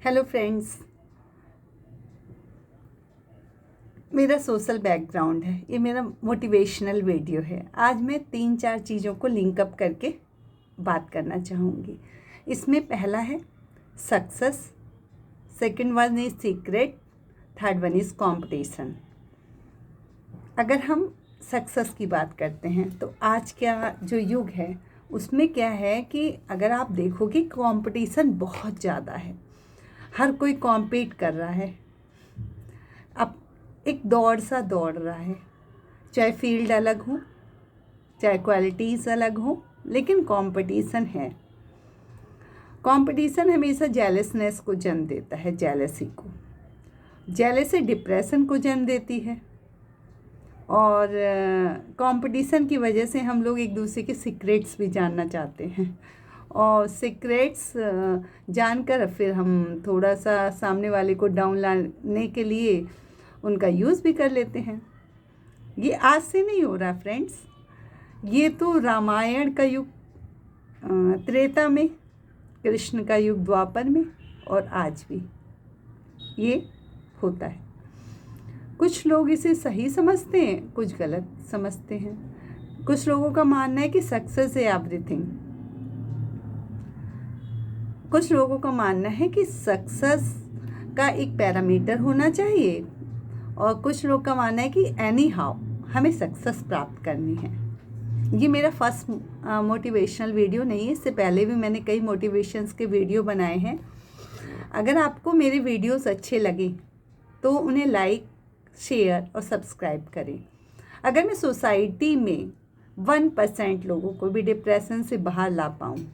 Hello friends, मेरा social background है। ये मेरा मोटिवेशनल वीडियो है। आज मैं 3-4 चीज़ों को लिंक अप करके बात करना चाहूँगी। इसमें पहला है success, second one is secret, third one is competition. अगर हम सक्सेस की बात करते हैं तो आज क्या जो युग है उसमें क्या है कि अगर आप देखोगे कंपटीशन बहुत ज़्यादा है। हर कोई कॉम्पीट कर रहा है, अब एक दौड़ सा दौड़ रहा है। चाहे फील्ड अलग हो, चाहे क्वालिटीज़ अलग हो, लेकिन कंपटीशन है। कंपटीशन हमेशा जेलसनेस को जन्म देता है, जेलसी को। जेलसी डिप्रेशन को जन्म देती है और कंपटीशन की वजह से हम लोग एक दूसरे के सीक्रेट्स भी जानना चाहते हैं और सीक्रेट्स जानकर फिर हम थोड़ा सा सामने वाले को डाउन लाने के लिए उनका यूज़ भी कर लेते हैं। ये आज से नहीं हो रहा फ्रेंड्स, ये तो रामायण का युग त्रेता में, कृष्ण का युग द्वापर में और आज भी ये होता है। कुछ लोग इसे सही समझते हैं, कुछ गलत समझते हैं। कुछ लोगों का मानना है कि सक्सेस है एवरीथिंग। कुछ लोगों का मानना है कि सक्सेस का एक पैरामीटर होना चाहिए और कुछ लोग का मानना है कि एनी हाउ हमें सक्सेस प्राप्त करनी है। ये मेरा फर्स्ट मोटिवेशनल वीडियो नहीं है, इससे पहले भी मैंने कई मोटिवेशंस के वीडियो बनाए हैं। अगर आपको मेरे वीडियोस अच्छे लगे तो उन्हें लाइक, शेयर और सब्सक्राइब करें। अगर मैं सोसाइटी में 1% लोगों को भी डिप्रेशन से बाहर ला पाऊँ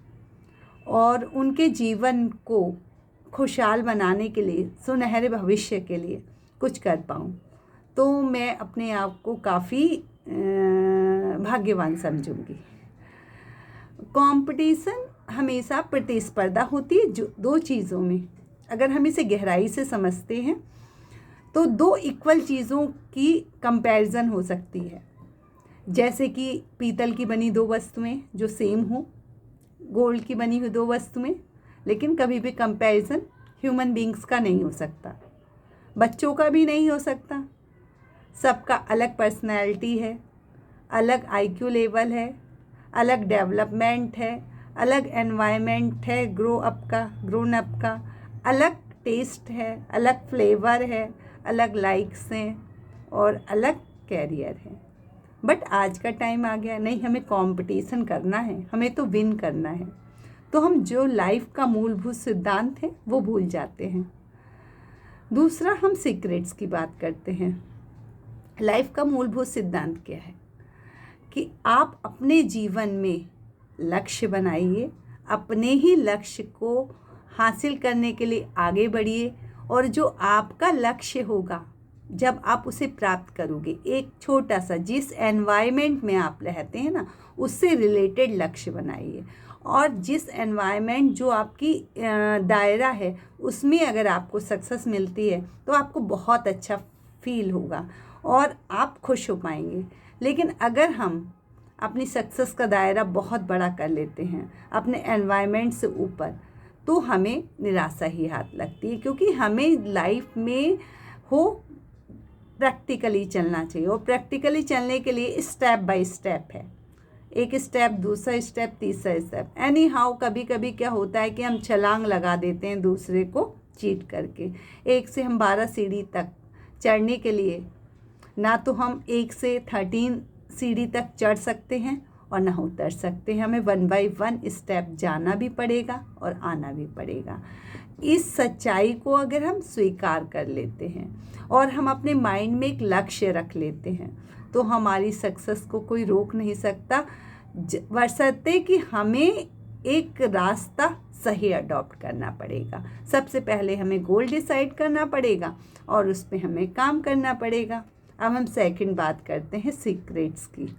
और उनके जीवन को खुशहाल बनाने के लिए, सुनहरे भविष्य के लिए कुछ कर पाऊँ, तो मैं अपने आप को काफ़ी भाग्यवान समझूंगी। कंपटीशन हमेशा प्रतिस्पर्धा होती है जो दो चीज़ों में। अगर हम इसे गहराई से समझते हैं तो दो इक्वल चीज़ों की कंपैरिजन हो सकती है। जैसे कि पीतल की बनी दो वस्तुएं जो सेम हो, गोल्ड की बनी हुई दो वस्तुएं, लेकिन कभी भी कंपैरिजन ह्यूमन बींग्स का नहीं हो सकता, बच्चों का भी नहीं हो सकता। सबका अलग पर्सनैलिटी है, अलग आईक्यू लेवल है, अलग डेवलपमेंट है, अलग एनवायरनमेंट है, ग्रोन अप का अलग टेस्ट है, अलग फ्लेवर है, अलग लाइक्स हैं और अलग कैरियर है। बट आज का टाइम आ गया, नहीं हमें कंपटीशन करना है, हमें तो विन करना है। तो हम जो लाइफ का मूलभूत सिद्धांत है वो भूल जाते हैं। दूसरा, हम सीक्रेट्स की बात करते हैं। लाइफ का मूलभूत सिद्धांत क्या है कि आप अपने जीवन में लक्ष्य बनाइए, अपने ही लक्ष्य को हासिल करने के लिए आगे बढ़िए और जो आपका लक्ष्य होगा, जब आप उसे प्राप्त करोगे, एक छोटा सा जिस एनवायरनमेंट में आप रहते हैं ना, उससे रिलेटेड लक्ष्य बनाइए और जिस एनवायरनमेंट जो आपकी दायरा है उसमें अगर आपको सक्सेस मिलती है तो आपको बहुत अच्छा फील होगा और आप खुश हो पाएंगे। लेकिन अगर हम अपनी सक्सेस का दायरा बहुत बड़ा कर लेते हैं अपने एनवायरनमेंट से ऊपर, तो हमें निराशा ही हाथ लगती है, क्योंकि हमें लाइफ में प्रैक्टिकली चलना चाहिए और प्रैक्टिकली चलने के लिए स्टेप बाय स्टेप है। एक स्टेप, दूसरा स्टेप, तीसरा स्टेप। एनी हाउ कभी कभी क्या होता है कि हम छलांग लगा देते हैं दूसरे को चीट करके। 1 से हम 12 सीढ़ी तक चढ़ने के लिए ना तो हम 1 से 13 सीढ़ी तक चढ़ सकते हैं और ना उतर सकते हैं। हमें 1 बाय 1 स्टेप जाना भी पड़ेगा और आना भी पड़ेगा। इस सच्चाई को अगर हम स्वीकार कर लेते हैं और हम अपने माइंड में एक लक्ष्य रख लेते हैं तो हमारी सक्सेस को कोई रोक नहीं सकता, बशर्ते कि हमें एक रास्ता सही अडॉप्ट करना पड़ेगा। सबसे पहले हमें गोल डिसाइड करना पड़ेगा और उस पर हमें काम करना पड़ेगा। अब हम सेकंड बात करते हैं सीक्रेट्स की।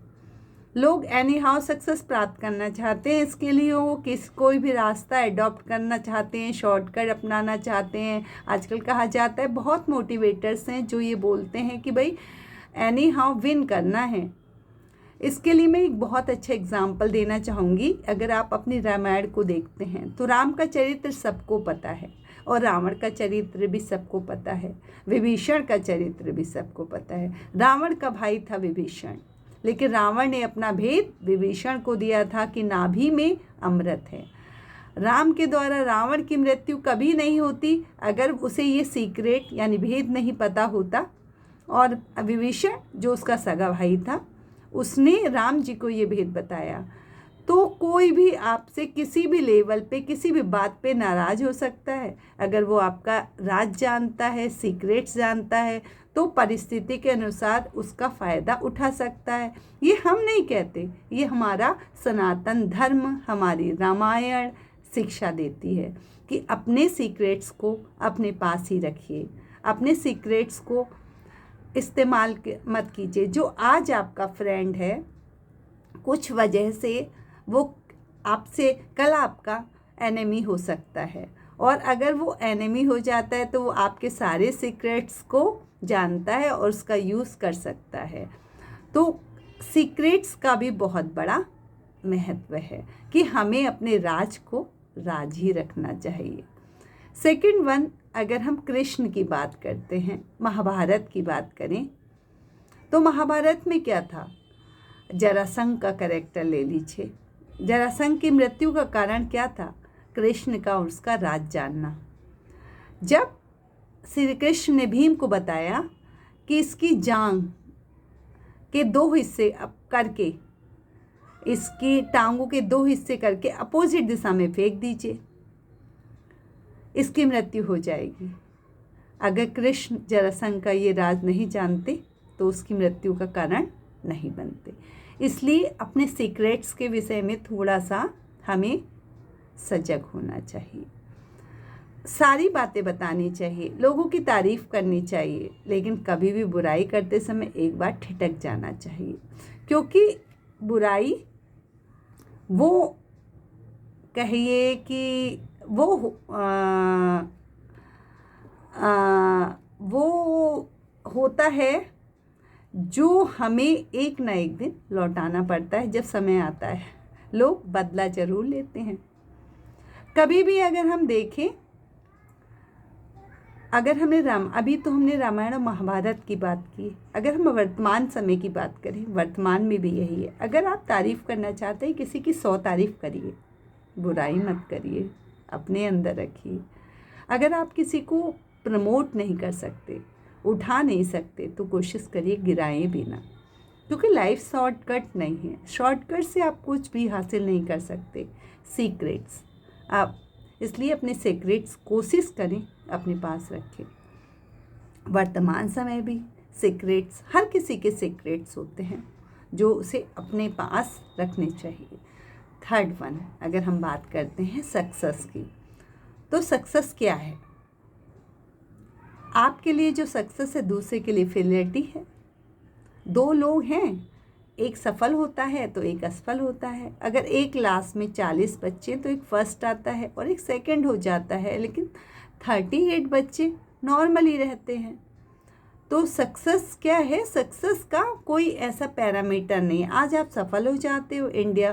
लोग एनी हाउ सक्सेस प्राप्त करना चाहते हैं, इसके लिए वो कोई भी रास्ता अडॉप्ट करना चाहते हैं, शॉर्टकट अपनाना चाहते हैं। आजकल कहा जाता है, बहुत मोटिवेटर्स हैं जो ये बोलते हैं कि भाई एनी हाउ विन करना है, इसके लिए मैं एक बहुत अच्छा एग्जाम्पल देना चाहूँगी। अगर आप अपनी रामायण को देखते हैं तो राम का चरित्र सबको पता है और रावण का चरित्र भी सबको पता है, विभीषण का चरित्र भी सबको पता है। रावण का भाई था विभीषण, लेकिन रावण ने अपना भेद विभीषण को दिया था कि नाभि में अमृत है। राम के द्वारा रावण की मृत्यु कभी नहीं होती अगर उसे ये सीक्रेट यानी भेद नहीं पता होता। और विभीषण जो उसका सगा भाई था, उसने राम जी को ये भेद बताया। तो कोई भी आपसे किसी भी लेवल पे किसी भी बात पे नाराज़ हो सकता है। अगर वो आपका राज जानता है, सीक्रेट्स जानता है, तो परिस्थिति के अनुसार उसका फ़ायदा उठा सकता है। ये हम नहीं कहते, ये हमारा सनातन धर्म, हमारी रामायण शिक्षा देती है कि अपने सीक्रेट्स को अपने पास ही रखिए, अपने सीक्रेट्स को इस्तेमाल मत कीजिए। जो आज आपका फ्रेंड है, कुछ वजह से वो आपसे कल आपका एनिमी हो सकता है, और अगर वो एनिमी हो जाता है तो वो आपके सारे सीक्रेट्स को जानता है और उसका यूज़ कर सकता है। तो सीक्रेट्स का भी बहुत बड़ा महत्व है कि हमें अपने राज को राज ही रखना चाहिए। सेकंड वन, अगर हम कृष्ण की बात करते हैं, महाभारत की बात करें, तो महाभारत में क्या था? जरासंध का कैरेक्टर ले लीजिए। जरासंध की मृत्यु का कारण क्या था? कृष्ण का और उसका राज जानना। जब श्री कृष्ण ने भीम को बताया कि इसकी जांग के 2 हिस्से करके, इसकी टांगों के 2 हिस्से करके अपोजिट दिशा में फेंक दीजिए, इसकी मृत्यु हो जाएगी। अगर कृष्ण जरासंध का ये राज नहीं जानते तो उसकी मृत्यु का कारण नहीं बनते। इसलिए अपने सीक्रेट्स के विषय में थोड़ा सा हमें सजग होना चाहिए। सारी बातें बतानी चाहिए, लोगों की तारीफ़ करनी चाहिए, लेकिन कभी भी बुराई करते समय एक बार ठिठक जाना चाहिए, क्योंकि बुराई वो कहिए कि वो होता है जो हमें एक ना एक दिन लौटाना पड़ता है। जब समय आता है लोग बदला ज़रूर लेते हैं। कभी भी अगर हम देखें, अगर अभी तो हमने रामायण और महाभारत की बात की, अगर हम वर्तमान समय की बात करें, वर्तमान में भी यही है। अगर आप तारीफ़ करना चाहते हैं, किसी की 100 तारीफ़ करिए, बुराई मत करिए, अपने अंदर रखिए। अगर आप किसी को प्रमोट नहीं कर सकते, उठा नहीं सकते, तो कोशिश करिए गिराएं भी ना, क्योंकि लाइफ शॉर्टकट नहीं है। शॉर्टकट से आप कुछ भी हासिल नहीं कर सकते। सीक्रेट्स आप इसलिए अपने सीक्रेट्स कोशिश करें अपने पास रखें। वर्तमान समय भी सीक्रेट्स, हर किसी के सीक्रेट्स होते हैं जो उसे अपने पास रखने चाहिए। थर्ड वन, अगर हम बात करते हैं सक्सेस की, तो सक्सेस क्या है? आपके लिए जो सक्सेस है दूसरे के लिए फेलियरिटी है। 2 लोग हैं, एक सफल होता है तो एक असफल होता है। अगर एक क्लास में 40 बच्चे तो एक फर्स्ट आता है और एक सेकंड हो जाता है, लेकिन 38 बच्चे नॉर्मली रहते हैं। तो सक्सेस क्या है? सक्सेस का कोई ऐसा पैरामीटर नहीं है। आज आप सफल हो जाते हो, इंडिया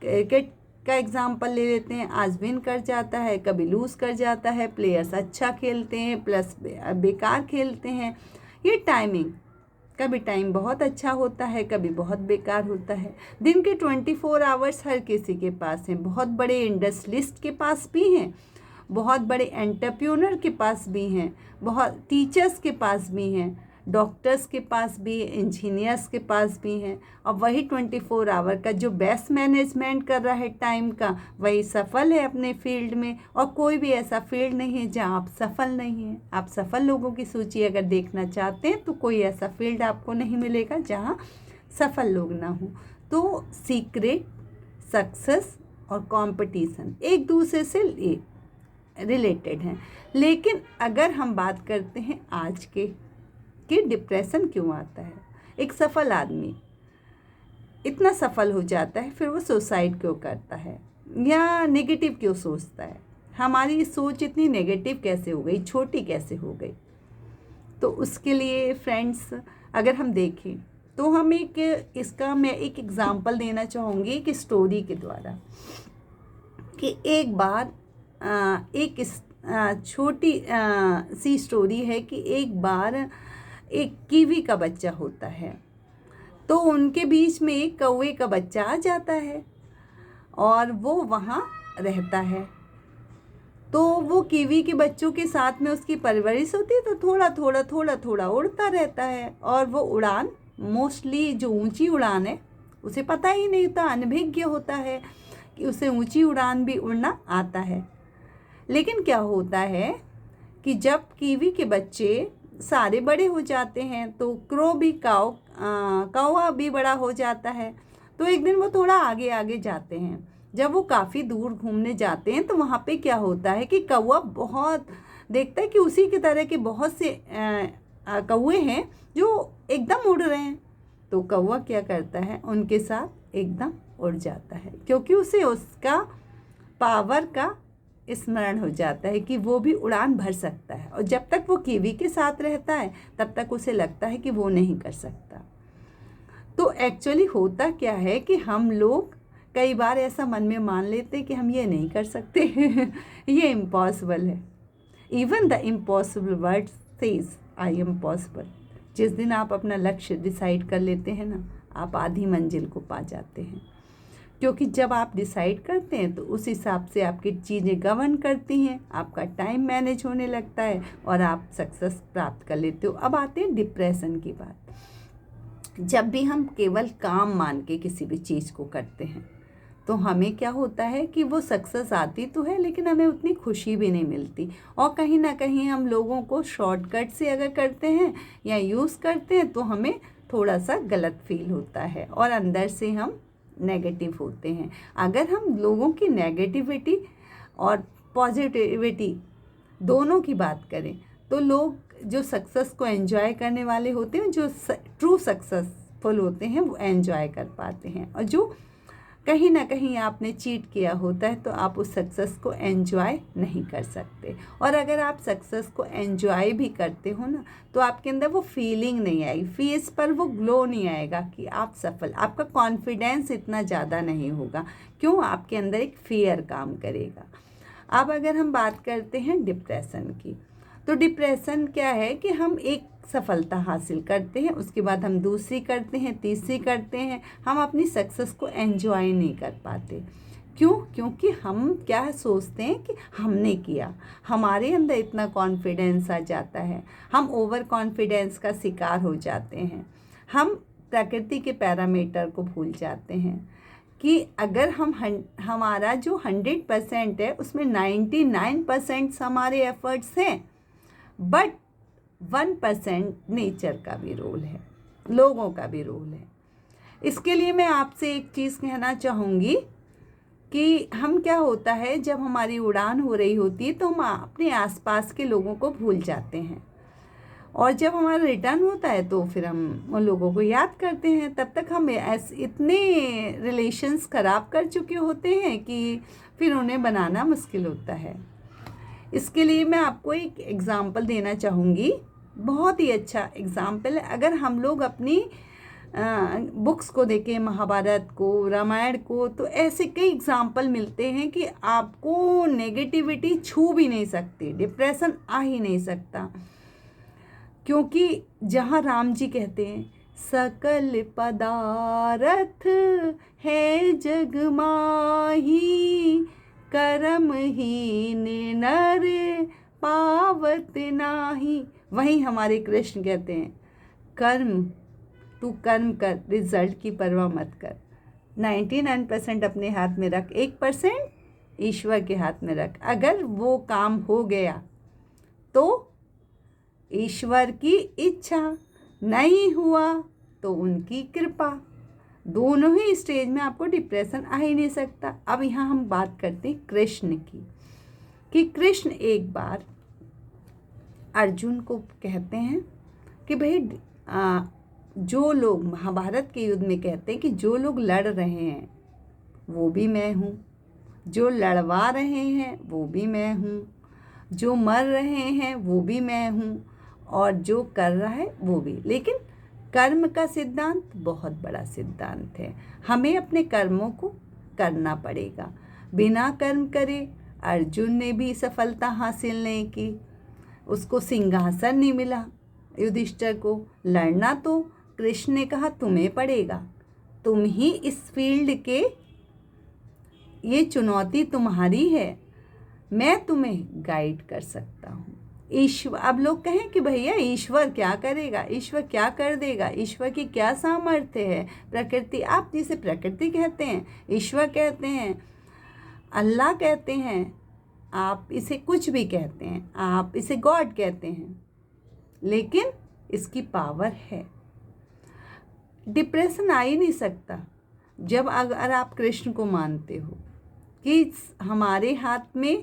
क्रिकेट का एग्जाम्पल ले लेते हैं, आज विन कर जाता है, कभी लूज़ कर जाता है, प्लेयर्स अच्छा खेलते हैं प्लस बेकार खेलते हैं। ये टाइमिंग, कभी टाइम बहुत अच्छा होता है, कभी बहुत बेकार होता है। दिन के 24 आवर्स हर किसी के पास हैं। बहुत बड़े इंडस्ट्रियलिस्ट के पास भी हैं, बहुत बड़े एंटरप्रेन्योर के पास भी हैं, बहुत टीचर्स के पास भी हैं, डॉक्टर्स के पास भी, इंजीनियर्स के पास भी हैं। और वही 24 आवर का जो बेस्ट मैनेजमेंट कर रहा है टाइम का, वही सफल है अपने फील्ड में। और कोई भी ऐसा फील्ड नहीं है जहां आप सफल नहीं हैं। आप सफल लोगों की सूची अगर देखना चाहते हैं तो कोई ऐसा फील्ड आपको नहीं मिलेगा जहां सफल लोग ना हों। तो सीक्रेट, सक्सेस और कंपटीशन एक दूसरे से रिलेटेड हैं। लेकिन अगर हम बात करते हैं आज के कि डिप्रेशन क्यों आता है? एक सफल आदमी इतना सफल हो जाता है, फिर वो सुसाइड क्यों करता है या नेगेटिव क्यों सोचता है? हमारी सोच इतनी नेगेटिव कैसे हो गई, छोटी कैसे हो गई? तो उसके लिए फ्रेंड्स, अगर हम देखें तो मैं एक एग्ज़ाम्पल देना चाहूँगी एक स्टोरी के द्वारा कि एक बार छोटी सी स्टोरी है कि एक बार एक कीवी का बच्चा होता है, तो उनके बीच में एक कौवे का बच्चा आ जाता है और वो वहाँ रहता है। तो वो कीवी के बच्चों के साथ में उसकी परवरिश होती है, तो थोड़ा थोड़ा उड़ता रहता है और वो उड़ान मोस्टली जो ऊंची उड़ान है उसे पता ही नहीं होता, अनभिज्ञ होता है कि उसे ऊंची उड़ान भी उड़ना आता है। लेकिन क्या होता है कि जब कीवी के बच्चे सारे बड़े हो जाते हैं तो कौवा भी बड़ा हो जाता है। तो एक दिन वो थोड़ा आगे आगे जाते हैं। जब वो काफ़ी दूर घूमने जाते हैं तो वहाँ पे क्या होता है कि कौवा बहुत देखता है कि उसी की तरह के बहुत से कौवे हैं जो एकदम उड़ रहे हैं। तो कौवा क्या करता है, उनके साथ एकदम उड़ जाता है, क्योंकि उसे उसका पावर का स्मरण हो जाता है कि वो भी उड़ान भर सकता है। और जब तक वो कीवी के साथ रहता है तब तक उसे लगता है कि वो नहीं कर सकता। तो एक्चुअली होता क्या है कि हम लोग कई बार ऐसा मन में मान लेते हैं कि हम ये नहीं कर सकते ये इम्पॉसिबल है। Even the impossible word says I am possible. जिस दिन आप अपना लक्ष्य डिसाइड कर लेते हैं ना, आप आधी मंजिल को पा जाते हैं, क्योंकि जब आप डिसाइड करते हैं तो उस हिसाब से आपकी चीज़ें गवर्न करती हैं, आपका टाइम मैनेज होने लगता है और आप सक्सेस प्राप्त कर लेते हो। अब आते हैं डिप्रेशन की बात। जब भी हम केवल काम मान के किसी भी चीज़ को करते हैं तो हमें क्या होता है कि वो सक्सेस आती तो है लेकिन हमें उतनी खुशी भी नहीं मिलती, और कहीं ना कहीं हम लोगों को शॉर्टकट से अगर करते हैं या यूज़ करते हैं तो हमें थोड़ा सा गलत फील होता है और अंदर से हम नेगेटिव होते हैं। अगर हम लोगों की नेगेटिविटी और पॉजिटिविटी दोनों की बात करें तो लोग जो सक्सेस को एंजॉय करने वाले होते हैं, जो ट्रू सक्सेसफुल होते हैं, वो एंजॉय कर पाते हैं। और जो कहीं ना कहीं आपने चीट किया होता है तो आप उस सक्सेस को एंजॉय नहीं कर सकते। और अगर आप सक्सेस को एंजॉय भी करते हो ना तो आपके अंदर वो फीलिंग नहीं आएगी, फेस पर वो ग्लो नहीं आएगा कि आप सफल, आपका कॉन्फिडेंस इतना ज़्यादा नहीं होगा। क्यों? आपके अंदर एक फियर काम करेगा। अब अगर हम बात करते हैं डिप्रेशन की, तो डिप्रेशन क्या है कि हम एक सफलता हासिल करते हैं, उसके बाद हम दूसरी करते हैं, तीसरी करते हैं, हम अपनी सक्सेस को एंजॉय नहीं कर पाते। क्यों? क्योंकि हम क्या सोचते हैं कि हमने किया, हमारे अंदर इतना कॉन्फिडेंस आ जाता है, हम ओवर कॉन्फिडेंस का शिकार हो जाते हैं, हम प्रकृति के पैरामीटर को भूल जाते हैं कि अगर हमारा जो 100% है उसमें 99% हमारे एफर्ट्स हैं, बट 1% नेचर का भी रोल है, लोगों का भी रोल है। इसके लिए मैं आपसे एक चीज़ कहना चाहूँगी कि हम क्या होता है जब हमारी उड़ान हो रही होती है तो हम अपने आसपास के लोगों को भूल जाते हैं, और जब हमारा रिटर्न होता है तो फिर हम उन लोगों को याद करते हैं। तब तक हम इतने रिलेशंस ख़राब कर चुके होते हैं कि फिर उन्हें बनाना मुश्किल होता है। इसके लिए मैं आपको एक एग्ज़ाम्पल देना चाहूँगी, बहुत ही अच्छा एग्ज़ाम्पल है। अगर हम लोग अपनी बुक्स को देखें, महाभारत को, रामायण को, तो ऐसे कई एग्ज़ाम्पल मिलते हैं कि आपको नेगेटिविटी छू भी नहीं सकती, डिप्रेशन आ ही नहीं सकता। क्योंकि जहाँ राम जी कहते हैं सकल पदार्थ है जग माही, कर्महीन नर पावत नाही, वहीं हमारे कृष्ण कहते हैं तू कर्म कर, रिजल्ट की परवाह मत कर, 99% अपने हाथ में रख, 1% ईश्वर के हाथ में रख। अगर वो काम हो गया तो ईश्वर की इच्छा, नहीं हुआ तो उनकी कृपा। दोनों ही स्टेज में आपको डिप्रेशन आ ही नहीं सकता। अब यहाँ हम बात करते हैं कृष्ण की, कि कृष्ण एक बार अर्जुन को कहते हैं कि भाई जो लोग महाभारत के युद्ध में कहते हैं कि जो लोग लड़ रहे हैं वो भी मैं हूँ, जो लड़वा रहे हैं वो भी मैं हूँ, जो मर रहे हैं वो भी मैं हूँ, और जो कर रहा है वो भी। लेकिन कर्म का सिद्धांत बहुत बड़ा सिद्धांत है। हमें अपने कर्मों को करना पड़ेगा। बिना कर्म करे अर्जुन ने भी सफलता हासिल नहीं की, उसको सिंहासन नहीं मिला। युधिष्ठिर को लड़ना तो कृष्ण ने कहा तुम्हें पड़ेगा, तुम ही इस फील्ड के, ये चुनौती तुम्हारी है, मैं तुम्हें गाइड कर सकता हूँ। ईश्वर, अब लोग कहें कि भैया ईश्वर क्या करेगा, ईश्वर क्या कर देगा, ईश्वर की क्या सामर्थ्य है, प्रकृति, आप जिसे प्रकृति कहते हैं, ईश्वर कहते हैं, अल्लाह कहते हैं, आप इसे कुछ भी कहते हैं, आप इसे गॉड कहते हैं, लेकिन इसकी पावर है। डिप्रेशन आ ही नहीं सकता जब अगर आप कृष्ण को मानते हो कि हमारे हाथ में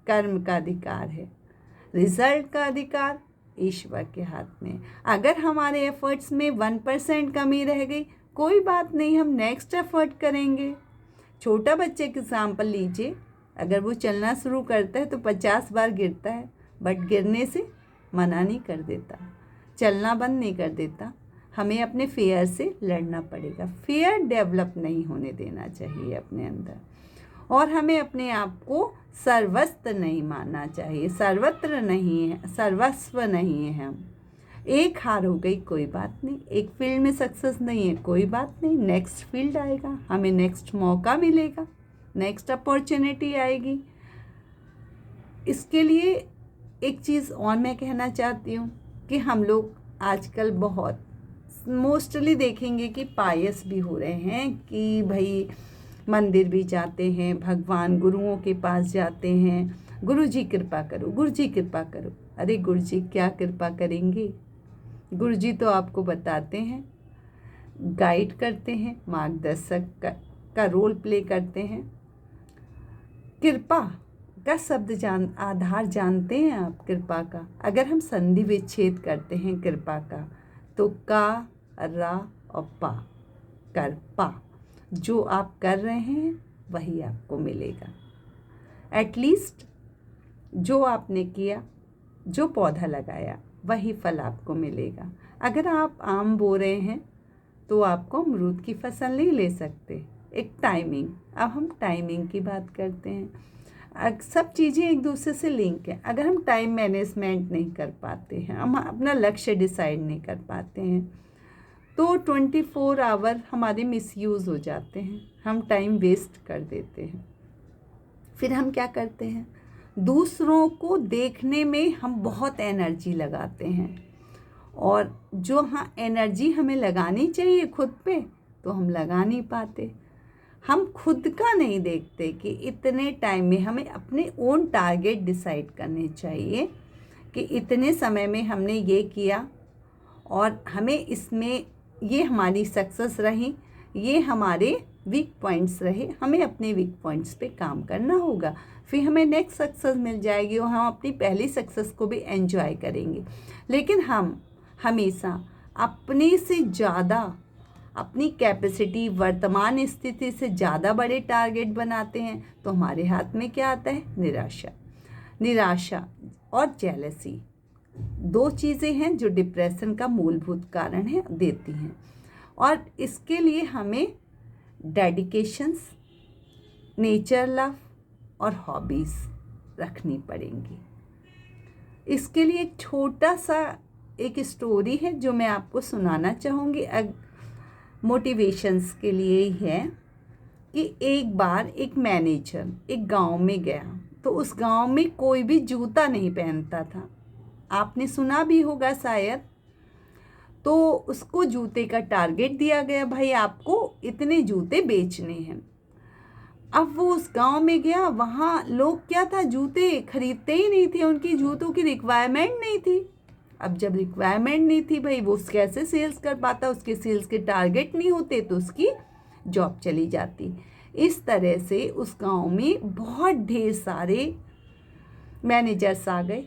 कर्म का अधिकार है, रिजल्ट का अधिकार ईश्वर के हाथ में। अगर हमारे एफर्ट्स में 1% कमी रह गई, कोई बात नहीं, हम नेक्स्ट एफर्ट करेंगे। छोटा बच्चे के एग्जाम्पल लीजिए, अगर वो चलना शुरू करता है तो 50 बार गिरता है, बट गिरने से मना नहीं कर देता, चलना बंद नहीं कर देता। हमें अपने फियर से लड़ना पड़ेगा, फियर डेवलप नहीं होने देना चाहिए अपने अंदर, और हमें अपने आप को सर्वस्व नहीं मानना चाहिए, सर्वत्र नहीं है, सर्वस्व नहीं है हम। एक हार हो गई कोई बात नहीं, एक फील्ड में सक्सेस नहीं है कोई बात नहीं, नेक्स्ट फील्ड आएगा, हमें नेक्स्ट मौका मिलेगा, नेक्स्ट अपॉर्चुनिटी आएगी। इसके लिए एक चीज़ और मैं कहना चाहती हूँ कि हम लोग आजकल बहुत मोस्टली देखेंगे कि पायस भी हो रहे हैं, कि भाई मंदिर भी जाते हैं, भगवान गुरुओं के पास जाते हैं, गुरु जी कृपा करो, गुरु जी कृपा करो। अरे गुरु जी क्या कृपा करेंगे, गुरु जी तो आपको बताते हैं, गाइड करते हैं, मार्गदर्शक का रोल प्ले करते हैं। कृपा का शब्द आधार जानते हैं आप कृपा का? अगर हम संधि विच्छेद करते हैं कृपा का, तो का, रा और पा, कृपा, जो आप कर रहे हैं वही आपको मिलेगा। एटलीस्ट जो आपने किया, जो पौधा लगाया, वही फल आपको मिलेगा। अगर आप आम बो रहे हैं तो आपको अमरूद की फसल नहीं ले सकते, एक टाइमिंग। अब हम टाइमिंग की बात करते हैं, सब चीज़ें एक दूसरे से लिंक है। अगर हम टाइम मैनेजमेंट नहीं कर पाते हैं, हम अपना लक्ष्य डिसाइड नहीं कर पाते हैं, तो 24 आवर हमारे मिसयूज़ हो जाते हैं, हम टाइम वेस्ट कर देते हैं। फिर हम क्या करते हैं, दूसरों को देखने में हम बहुत एनर्जी लगाते हैं, और जो हाँ एनर्जी हमें लगानी चाहिए खुद पे, तो हम लगा नहीं पाते। हम खुद का नहीं देखते कि इतने टाइम में हमें अपने ओन टारगेट डिसाइड करने चाहिए कि इतने समय में हमने ये किया, और हमें इसमें ये हमारी सक्सेस रही, ये हमारे वीक पॉइंट्स रहे, हमें अपने वीक पॉइंट्स पे काम करना होगा, फिर हमें नेक्स्ट सक्सेस मिल जाएगी और हम अपनी पहली सक्सेस को भी एंजॉय करेंगे। लेकिन हम हमेशा अपने से ज़्यादा, अपनी कैपेसिटी, वर्तमान स्थिति से ज़्यादा बड़े टारगेट बनाते हैं, तो हमारे हाथ में क्या आता है, निराशा। निराशा और जेलसी, दो चीज़ें हैं जो डिप्रेशन का मूलभूत कारण है, देती हैं। और इसके लिए हमें डेडिकेशंस, नेचर लव और हॉबीज़ रखनी पड़ेंगी। इसके लिए एक छोटा सा एक स्टोरी है जो मैं आपको सुनाना चाहूँगी, मोटिवेशंस के लिए ही है, कि एक बार एक मैनेजर एक गांव में गया, तो उस गांव में कोई भी जूता नहीं पहनता था, आपने सुना भी होगा शायद। तो उसको जूते का टारगेट दिया गया, भाई आपको इतने जूते बेचने हैं। अब वो उस गांव में गया, वहाँ लोग क्या था, जूते खरीदते ही नहीं थे, उनकी जूतों की रिक्वायरमेंट नहीं थी। अब जब रिक्वायरमेंट नहीं थी, भाई वो कैसे सेल्स कर पाता, उसके सेल्स के टारगेट नहीं होते, तो उसकी जॉब चली जाती। इस तरह से उस गांव में बहुत ढेर सारे मैनेजर्स आ गए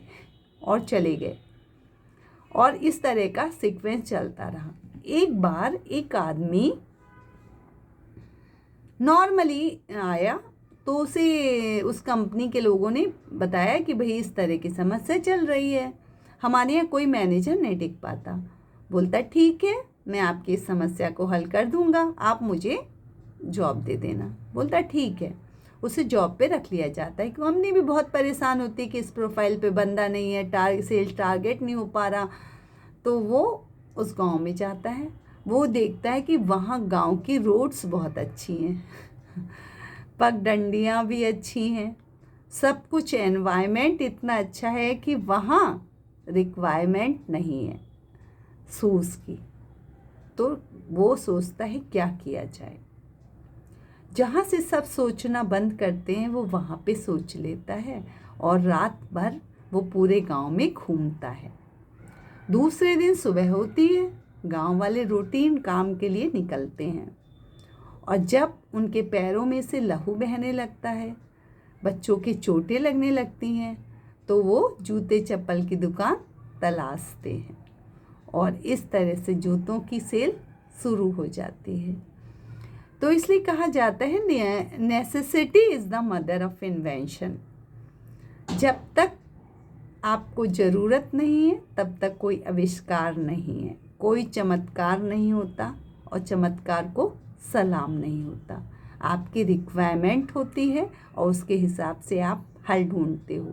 और चले गए, और इस तरह का सीक्वेंस चलता रहा। एक बार एक आदमी नॉर्मली आया, तो उसे उस कंपनी के लोगों ने बताया कि भाई इस तरह की समस्या चल रही है, हमारे यहाँ कोई मैनेजर नहीं टिक पाता। बोलता ठीक है, मैं आपकी इस समस्या को हल कर दूंगा, आप मुझे जॉब दे देना। बोलता ठीक है, उसे जॉब पे रख लिया जाता है। क्योंकि हमने भी बहुत परेशान होती है कि इस प्रोफाइल पे बंदा नहीं है, सेल्स टारगेट नहीं हो पा रहा। तो वो उस गांव में जाता है, वो देखता है कि वहाँ गांव की रोड्स बहुत अच्छी हैं, पगडंडियाँ भी अच्छी हैं, सब कुछ एनवायरनमेंट इतना अच्छा है कि वहाँ रिक्वायरमेंट नहीं है शूज़ की। तो वो सोचता है क्या किया जाए। जहाँ से सब सोचना बंद करते हैं वो वहाँ पे सोच लेता है और रात भर वो पूरे गांव में घूमता है। दूसरे दिन सुबह होती है, गांव वाले रूटीन काम के लिए निकलते हैं और जब उनके पैरों में से लहू बहने लगता है, बच्चों की चोटें लगने लगती हैं, तो वो जूते चप्पल की दुकान तलाशते हैं और इस तरह से जूतों की सेल शुरू हो जाती है। तो इसलिए कहा जाता है necessity is the mother of invention. जब तक आपको ज़रूरत नहीं है तब तक कोई आविष्कार नहीं है, कोई चमत्कार नहीं होता और चमत्कार को सलाम नहीं होता। आपकी रिक्वायरमेंट होती है और उसके हिसाब से आप हल ढूंढते हो।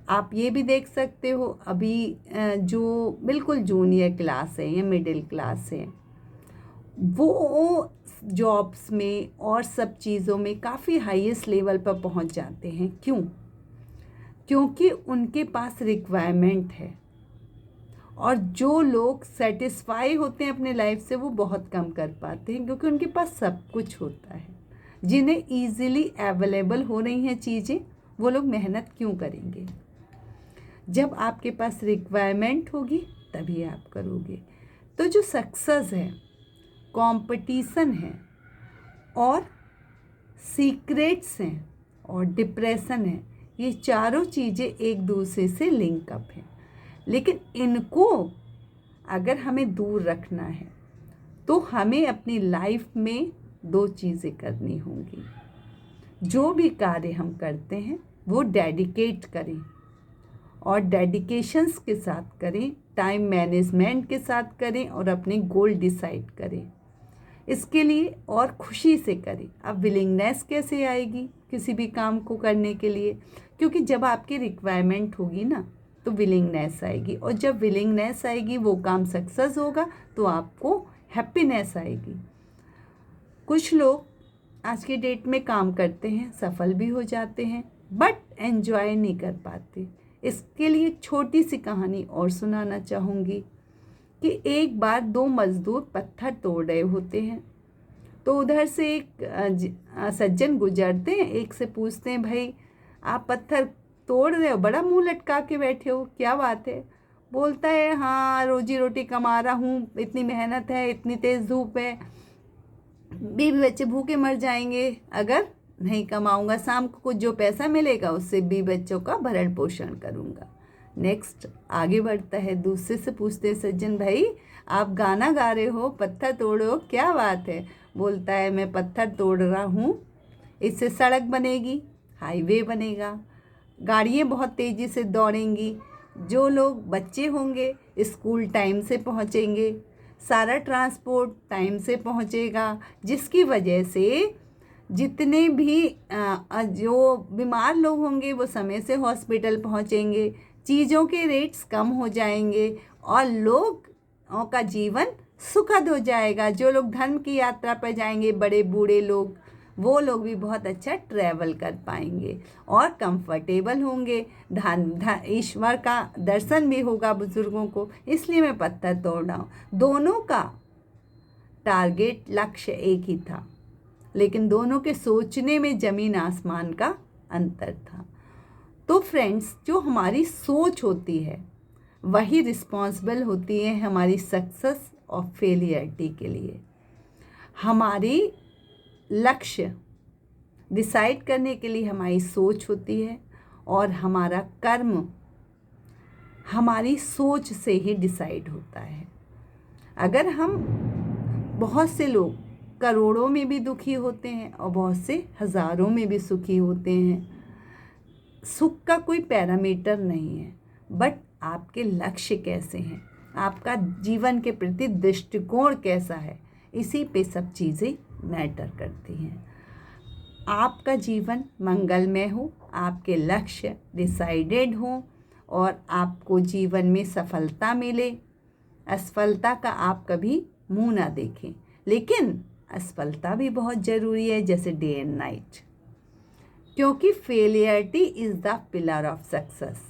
आप ये भी देख सकते हो, अभी जो बिल्कुल जूनियर क्लास है या मिडिल क्लास है, वो जॉब्स में और सब चीज़ों में काफ़ी हाईएस्ट लेवल पर पहुंच जाते हैं। क्यों? क्योंकि उनके पास रिक्वायरमेंट है। और जो लोग सेटिस्फाई होते हैं अपने लाइफ से वो बहुत कम कर पाते हैं, क्योंकि उनके पास सब कुछ होता है। जिन्हें ईजिली अवेलेबल हो रही हैं चीज़ें, वो लोग मेहनत क्यों करेंगे? जब आपके पास रिक्वायरमेंट होगी तभी आप करोगे। तो जो सक्सेस है, कंपटीशन है और सीक्रेट्स हैं और डिप्रेशन है, ये चारों चीज़ें एक दूसरे से लिंक अप हैं। लेकिन इनको अगर हमें दूर रखना है तो हमें अपनी लाइफ में दो चीज़ें करनी होंगी। जो भी कार्य हम करते हैं वो डेडिकेट करें और डेडिकेशंस के साथ करें, टाइम मैनेजमेंट के साथ करें और अपने गोल डिसाइड करें। इसके लिए और खुशी से करें। अब विलिंगनेस कैसे आएगी किसी भी काम को करने के लिए? क्योंकि जब आपकी रिक्वायरमेंट होगी ना तो विलिंगनेस आएगी, और जब विलिंगनेस आएगी वो काम सक्सेस होगा तो आपको हैप्पीनेस आएगी। कुछ लोग आज के डेट में काम करते हैं, सफल भी हो जाते हैं, बट एंजॉय नहीं कर पाते। इसके लिए एक छोटी सी कहानी और सुनाना चाहूँगी कि एक बार दो मजदूर पत्थर तोड़ रहे होते हैं। तो उधर से एक सज्जन गुजरते हैं, एक से पूछते हैं, भाई आप पत्थर तोड़ रहे हो, बड़ा मुंह लटका के बैठे हो, क्या बात है? बोलता है, हाँ रोजी रोटी कमा रहा हूँ, इतनी मेहनत है, इतनी तेज़ धूप है, बीवी बच्चे भूखे मर जाएंगे अगर नहीं कमाऊंगा। शाम को कुछ जो पैसा मिलेगा उससे बीवी बच्चों का भरण पोषण करूंगा। नेक्स्ट आगे बढ़ता है, दूसरे से पूछते हैं, सज्जन भाई आप गाना गा रहे हो, पत्थर तोड़ रहे हो, क्या बात है? बोलता है, मैं पत्थर तोड़ रहा हूँ, इससे सड़क बनेगी, हाईवे बनेगा, गाड़ियाँ बहुत तेज़ी से दौड़ेंगी, जो लोग बच्चे होंगे स्कूल टाइम से पहुँचेंगे, सारा ट्रांसपोर्ट टाइम से पहुँचेगा, जिसकी वजह से जितने भी जो बीमार लोग होंगे वो समय से हॉस्पिटल पहुँचेंगे, चीज़ों के रेट्स कम हो जाएंगे और लोगों का जीवन सुखद हो जाएगा। जो लोग धर्म की यात्रा पर जाएंगे, बड़े बूढ़े लोग, वो लोग भी बहुत अच्छा ट्रैवल कर पाएंगे और कंफर्टेबल होंगे। ईश्वर का दर्शन भी होगा बुजुर्गों को। इसलिए मैं पत्थर तोड़ रहा हूँ। दोनों का टारगेट लक्ष्य एक ही था, लेकिन दोनों के सोचने में ज़मीन आसमान का अंतर था। तो फ्रेंड्स, जो हमारी सोच होती है वही रिस्पॉन्सिबल होती है हमारी सक्सेस और फेलियरिटी के लिए। हमारी लक्ष्य डिसाइड करने के लिए हमारी सोच होती है और हमारा कर्म हमारी सोच से ही डिसाइड होता है। अगर हम, बहुत से लोग करोड़ों में भी दुखी होते हैं और बहुत से हज़ारों में भी सुखी होते हैं। सुख का कोई पैरामीटर नहीं है, बट आपके लक्ष्य कैसे हैं, आपका जीवन के प्रति दृष्टिकोण कैसा है, इसी पे सब चीज़ें मैटर करती हैं। आपका जीवन मंगलमय हो, आपके लक्ष्य डिसाइडेड हो और आपको जीवन में सफलता मिले। असफलता का आप कभी मुंह ना देखें, लेकिन असफलता भी बहुत ज़रूरी है, जैसे डे एंड नाइट, क्योंकि failure is the pillar of success.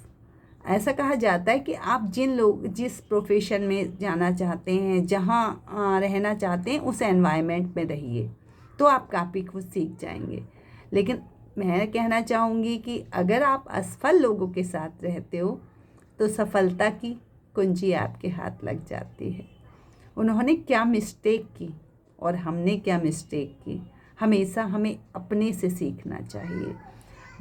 ऐसा कहा जाता है कि आप जिस प्रोफेशन में जाना चाहते हैं, जहाँ रहना चाहते हैं, उस एनवायरनमेंट में रहिए तो आप काफ़ी कुछ सीख जाएंगे। लेकिन मैं कहना चाहूँगी कि अगर आप असफल लोगों के साथ रहते हो तो सफलता की कुंजी आपके हाथ लग जाती है। उन्होंने क्या मिस्टेक की और हमने क्या मिस्टेक की, हमेशा हमें अपने से सीखना चाहिए,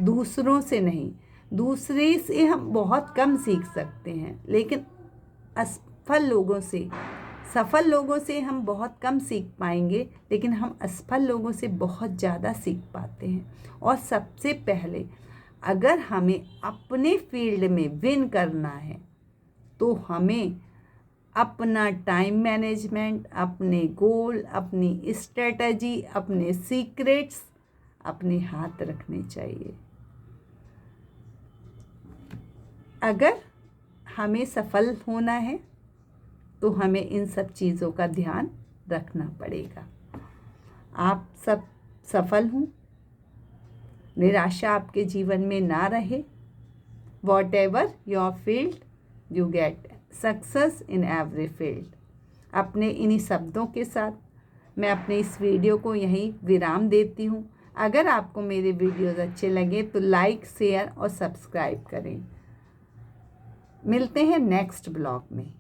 दूसरों से नहीं। दूसरे से हम बहुत कम सीख सकते हैं, लेकिन सफल लोगों से हम बहुत कम सीख पाएंगे, लेकिन हम असफल लोगों से बहुत ज़्यादा सीख पाते हैं। और सबसे पहले अगर हमें अपने फील्ड में विन करना है तो हमें अपना टाइम मैनेजमेंट, अपने गोल, अपनी स्ट्रेटजी, अपने सीक्रेट्स अपने हाथ रखने चाहिए। अगर हमें सफल होना है तो हमें इन सब चीज़ों का ध्यान रखना पड़ेगा। आप सब सफल हों, निराशा आपके जीवन में ना रहे। What ever your field, you get success in every field. अपने इन्हीं शब्दों के साथ मैं अपने इस वीडियो को यहीं विराम देती हूँ। अगर आपको मेरे वीडियोज़ अच्छे लगे तो लाइक, शेयर और सब्सक्राइब करें। मिलते हैं नेक्स्ट ब्लॉग में।